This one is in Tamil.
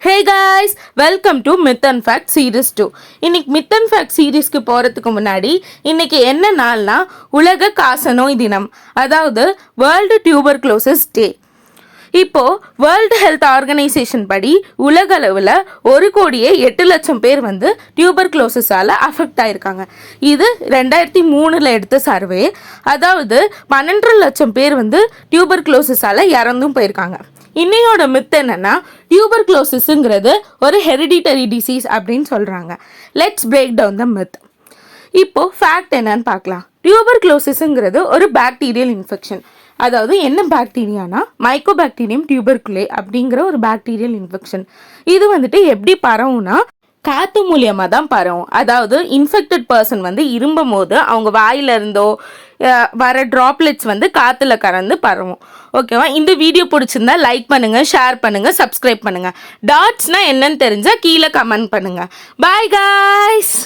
Hey guys, welcome to Myth and Fact Series 2. இன்னைக்கு Myth and Fact சீரீஸ்க்கு போகிறதுக்கு முன்னாடி இன்னைக்கு என்ன நாள்னா உலக காசநோய் தினம், அதாவது வேர்ல்டு டியூபர்குலோசிஸ் டே. இப்போது வேர்ல்டு ஹெல்த் ஆர்கனைசேஷன் படி உலக அளவில் 1,08,00,000 பேர் வந்து டியூபர்குலோசிஸால் அஃபெக்ட் ஆகிருக்காங்க. இது 2003 எடுத்த சர்வே. அதாவது 12 லட்சம் பேர் வந்து டியூபர்குலோசிஸால் இறந்தும் போயிருக்காங்க. இன்னையோட மித் என்னன்னா, டியூபர்குலோசிஸுங்கிறது ஒரு ஹெரிடிட்டரி டிசீஸ் அப்படின்னு சொல்கிறாங்க. Let's break down the myth. இப்போது ஃபேக்ட் என்னன்னு பார்க்கலாம். டியூபர்குலோசிஸுங்கிறது ஒரு பாக்டீரியல் இன்ஃபெக்ஷன். அதாவது என்ன பாக்டீரியானா மைக்கோபாக்டீரியம் டியூபர்குலே அப்படிங்கிற ஒரு பாக்டீரியல் இன்ஃபெக்ஷன். இது வந்துட்டு எப்படி பரவும்னா காற்று மூலியமாக தான் பரவும். அதாவது இன்ஃபெக்டட் பர்சன் வந்து இரும்பும் போது அவங்க வாயிலிருந்தோ வர ட்ராப்லெட்ஸ் வந்து காற்றுல கறந்து பரவும். ஓகேவா? இந்த வீடியோ பிடிச்சிருந்தா லைக் பண்ணுங்கள், ஷேர் பண்ணுங்கள், சப்ஸ்கிரைப் பண்ணுங்கள். டாட்ஸ்னால் என்னன்னு தெரிஞ்சால் கீழே கமெண்ட் பண்ணுங்கள். Bye guys.